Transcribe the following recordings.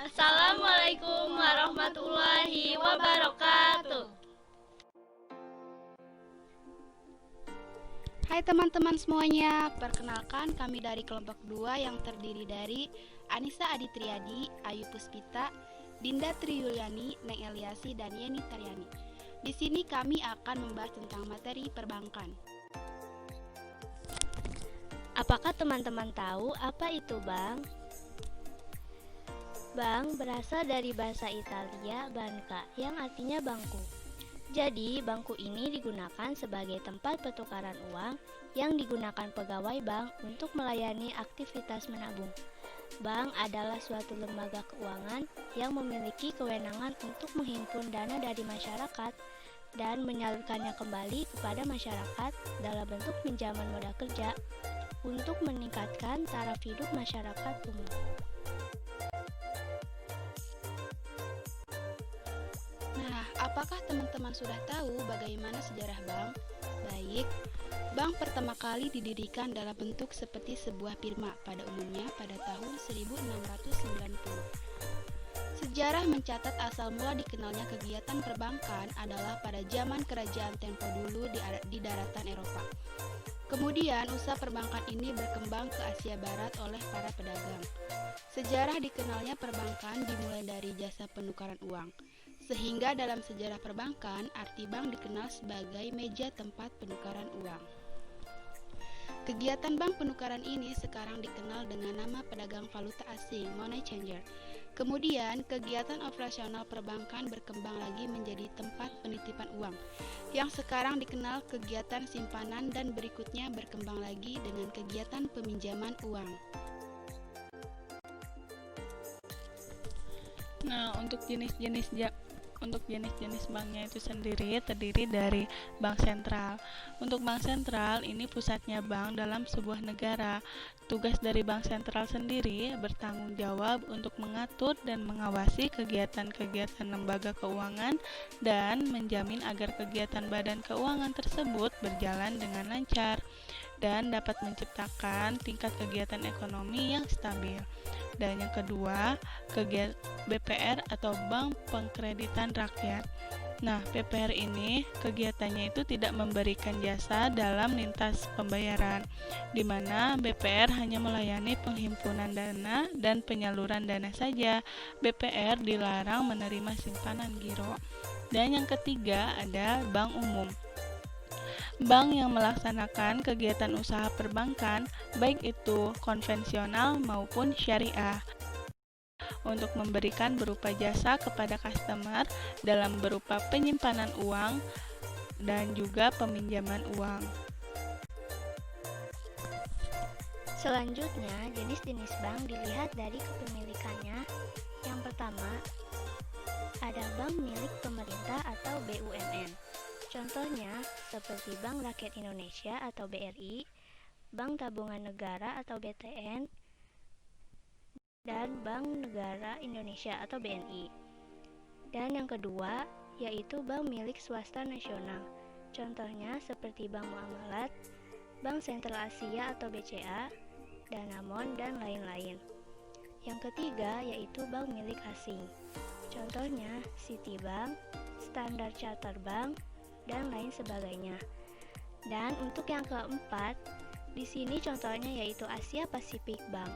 Assalamualaikum warahmatullahi wabarakatuh. Hai teman-teman semuanya, perkenalkan kami dari kelompok 2 yang terdiri dari Anissa Aditriadi, Ayu Puspita, Dinda Triyuliani, Neng Eliasi, dan Yeni Taryani. Di sini kami akan membahas tentang materi perbankan. Apakah teman-teman tahu apa itu bank? Bank berasal dari bahasa Italia banca yang artinya bangku. Jadi, bangku ini digunakan sebagai tempat pertukaran uang yang digunakan pegawai bank untuk melayani aktivitas menabung. Bank adalah suatu lembaga keuangan yang memiliki kewenangan untuk menghimpun dana dari masyarakat dan menyalurkannya kembali kepada masyarakat dalam bentuk pinjaman modal kerja untuk meningkatkan taraf hidup masyarakat umum. Nah, apakah teman-teman sudah tahu bagaimana sejarah bank? Baik, bank pertama kali didirikan dalam bentuk seperti sebuah firma pada umumnya pada tahun 1690. Sejarah mencatat asal mula dikenalnya kegiatan perbankan adalah pada zaman kerajaan tempo dulu di daratan Eropa. Kemudian usaha perbankan ini berkembang ke Asia Barat oleh para pedagang. Sejarah dikenalnya perbankan dimulai dari jasa penukaran uang. Sehingga dalam sejarah perbankan, arti bank dikenal sebagai meja tempat penukaran uang. Kegiatan bank penukaran ini sekarang dikenal dengan nama pedagang valuta asing, money changer. Kemudian, kegiatan operasional perbankan berkembang lagi menjadi tempat penitipan uang, yang sekarang dikenal kegiatan simpanan dan berikutnya berkembang lagi dengan kegiatan peminjaman uang. Nah, untuk jenis-jenis banknya itu sendiri terdiri dari bank sentral. Untuk bank sentral ini pusatnya bank dalam sebuah negara. Tugas dari bank sentral sendiri bertanggung jawab untuk mengatur dan mengawasi kegiatan-kegiatan lembaga keuangan dan menjamin agar kegiatan badan keuangan tersebut berjalan dengan lancar dan dapat menciptakan tingkat kegiatan ekonomi yang stabil. Dan yang kedua, BPR atau Bank Pengkreditan Rakyat. Nah, BPR ini kegiatannya itu tidak memberikan jasa dalam lintas pembayaran, di mana BPR hanya melayani penghimpunan dana dan penyaluran dana saja. BPR dilarang menerima simpanan giro. Dan yang ketiga ada bank umum. Bank yang melaksanakan kegiatan usaha perbankan, baik itu konvensional maupun syariah, untuk memberikan berupa jasa kepada customer dalam berupa penyimpanan uang dan juga peminjaman uang. Selanjutnya, jenis-jenis bank dilihat dari kepemilikannya. Yang pertama, ada bank milik pemerintah atau BUMN. Contohnya, seperti Bank Rakyat Indonesia atau BRI, Bank Tabungan Negara atau BTN, dan Bank Negara Indonesia atau BNI. Dan yang kedua, yaitu bank milik swasta nasional. Contohnya seperti Bank Muamalat, Bank Sentral Asia atau BCA, Danamon, dan lain-lain. Yang ketiga, yaitu bank milik asing. Contohnya Citibank, Standard Chartered Bank, dan lain sebagainya. Dan untuk yang keempat, di sini contohnya yaitu Asia Pacific Bank.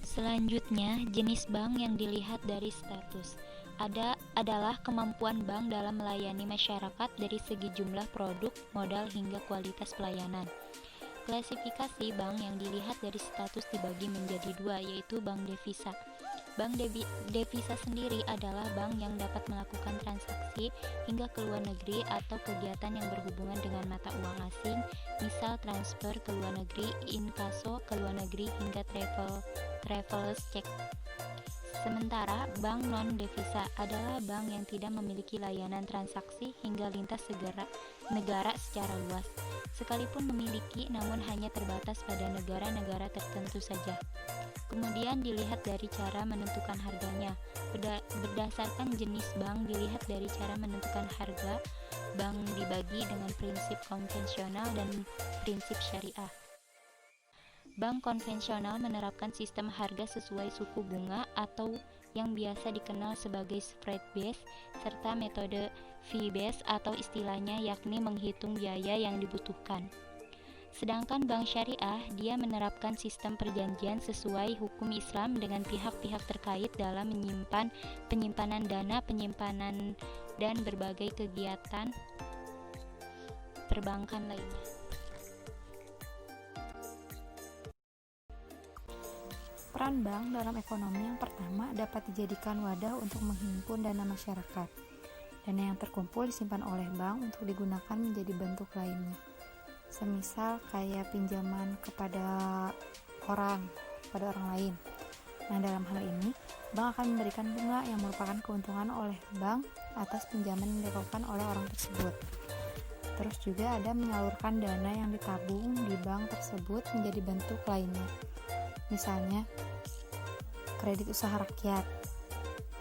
Selanjutnya, jenis bank yang dilihat dari status adalah kemampuan bank dalam melayani masyarakat dari segi jumlah produk, modal, hingga kualitas pelayanan. Klasifikasi bank yang dilihat dari status dibagi menjadi dua, yaitu bank devisa. Bank devisa sendiri adalah bank yang dapat melakukan transaksi hingga ke luar negeri atau kegiatan yang berhubungan dengan mata uang asing, misal transfer ke luar negeri, inkaso ke luar negeri, hingga traveler's check. Sementara bank non-devisa adalah bank yang tidak memiliki layanan transaksi hingga lintas negara secara luas, sekalipun memiliki namun hanya terbatas pada negara-negara tertentu saja. Kemudian dilihat dari cara menentukan harganya. Berdasarkan jenis bank dilihat dari cara menentukan harga. bank dibagi dengan prinsip konvensional dan prinsip syariah. Bank konvensional menerapkan sistem harga sesuai suku bunga atau yang biasa dikenal sebagai spread based serta metode fee based atau istilahnya yakni menghitung biaya yang dibutuhkan. Sedangkan bank syariah dia menerapkan sistem perjanjian sesuai hukum Islam dengan pihak-pihak terkait dalam penyimpanan dana, penyimpanan dan berbagai kegiatan perbankan lainnya. Peran bank dalam ekonomi yang pertama dapat dijadikan wadah untuk menghimpun dana masyarakat. Dana yang terkumpul disimpan oleh bank untuk digunakan menjadi bentuk lainnya. Semisal kayak pinjaman kepada orang lain. Nah, dalam hal ini, bank akan memberikan bunga yang merupakan keuntungan oleh bank atas pinjaman yang dilakukan oleh orang tersebut. Terus juga ada menyalurkan dana yang ditabung di bank tersebut menjadi bentuk lainnya. Misalnya, kredit usaha rakyat.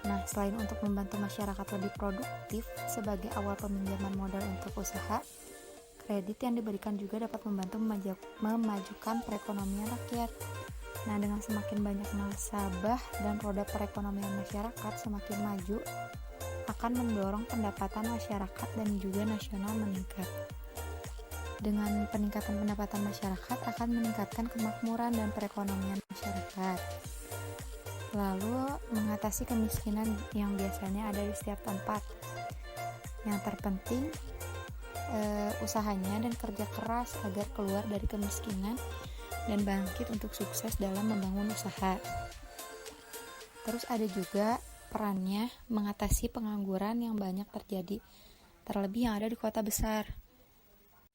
Nah, selain untuk membantu masyarakat lebih produktif sebagai awal peminjaman modal untuk usaha, kredit yang diberikan juga dapat membantu memajukan perekonomian rakyat. Nah, dengan semakin banyak nasabah dan roda perekonomian masyarakat semakin maju, akan mendorong pendapatan masyarakat dan juga nasional meningkat. Dengan peningkatan pendapatan masyarakat akan meningkatkan kemakmuran dan perekonomian masyarakat. Lalu mengatasi kemiskinan yang biasanya ada di setiap tempat. Yang terpenting usahanya dan kerja keras agar keluar dari kemiskinan dan bangkit untuk sukses dalam membangun usaha. Terus ada juga perannya mengatasi pengangguran yang banyak terjadi, terlebih yang ada di kota besar.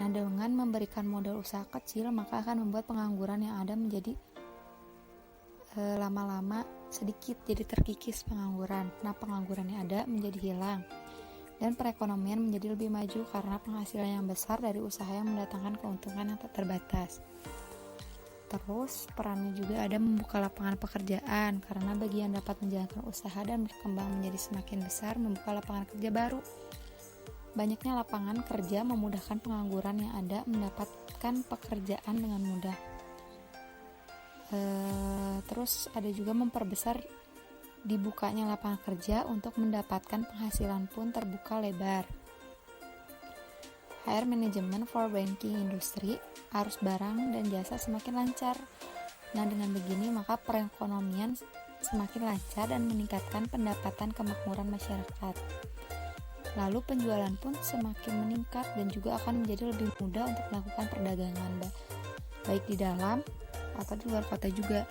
Nah, dengan memberikan modal usaha kecil, maka akan membuat pengangguran yang ada menjadi lama-lama sedikit, jadi terkikis pengangguran. Nah, pengangguran yang ada menjadi hilang dan perekonomian menjadi lebih maju karena penghasilan yang besar dari usaha yang mendatangkan keuntungan yang tak terbatas. Terus perannya juga ada membuka lapangan pekerjaan karena bagi yang dapat menjalankan usaha dan berkembang menjadi semakin besar membuka lapangan kerja baru. Banyaknya lapangan kerja memudahkan pengangguran yang ada mendapatkan pekerjaan dengan mudah. Terus ada juga memperbesar dibukanya lapangan kerja untuk mendapatkan penghasilan pun terbuka lebar. HR Management for Banking Industry, arus barang dan jasa semakin lancar. Nah, dengan begini maka perekonomian semakin lancar dan meningkatkan pendapatan kemakmuran masyarakat. Lalu penjualan pun semakin meningkat dan juga akan menjadi lebih mudah untuk melakukan perdagangan, baik di dalam atau di luar kota juga.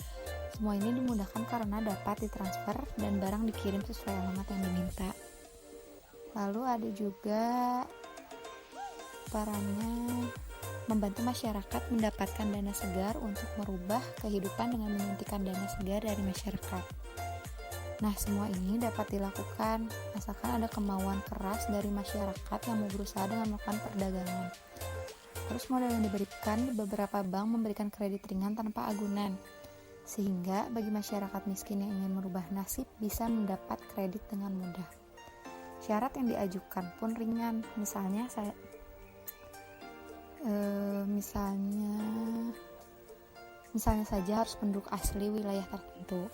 Semua ini dimudahkan karena dapat ditransfer dan barang dikirim sesuai alamat yang diminta. Lalu ada juga perannya membantu masyarakat mendapatkan dana segar untuk merubah kehidupan dengan menyuntikkan dana segar dari masyarakat. Nah, semua ini dapat dilakukan asalkan ada kemauan keras dari masyarakat yang mau berusaha dengan melakukan perdagangan. Terus modal yang diberikan, beberapa bank memberikan kredit ringan tanpa agunan, sehingga bagi masyarakat miskin yang ingin merubah nasib bisa mendapat kredit dengan mudah. Syarat yang diajukan pun ringan, misalnya saja harus penduduk asli wilayah tertentu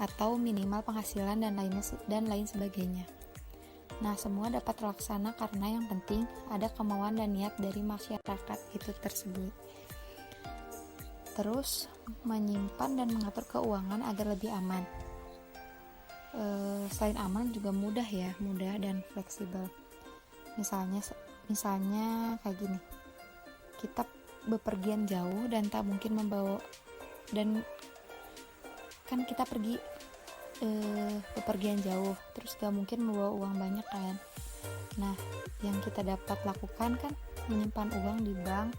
atau minimal penghasilan dan lain sebagainya. Nah, semua dapat terlaksana karena yang penting ada kemauan dan niat dari masyarakat itu tersebut. Terus menyimpan dan mengatur keuangan agar lebih aman. Selain aman juga mudah dan fleksibel. Misalnya kayak gini. Kita bepergian jauh dan tak mungkin membawa, dan kan kita pergi bepergian jauh terus gak mungkin membawa uang banyak kan. Nah, yang kita dapat lakukan kan menyimpan uang di bank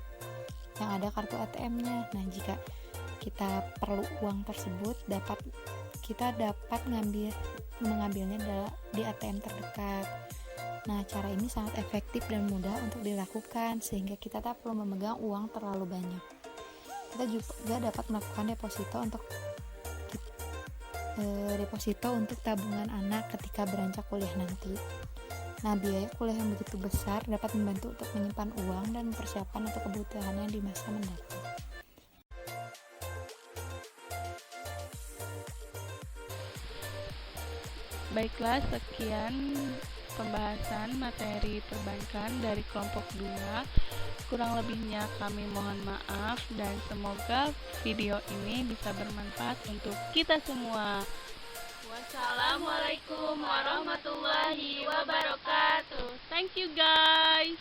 yang ada kartu ATM-nya. Nah, jika kita perlu uang tersebut kita dapat mengambilnya di ATM terdekat. Nah, cara ini sangat efektif dan mudah untuk dilakukan sehingga kita tak perlu memegang uang terlalu banyak. Kita juga dapat melakukan deposito untuk tabungan anak ketika beranjak kuliah nanti. Nah, biaya kuliah yang begitu besar dapat membantu untuk menyimpan uang dan mempersiapkan untuk kebutuhannya di masa mendatang. Baiklah, sekian pembahasan materi perbankan dari kelompok 2. Kurang lebihnya kami mohon maaf dan semoga video ini bisa bermanfaat untuk kita semua. Wassalamualaikum warahmatullahi wabarakatuh. Thank you guys.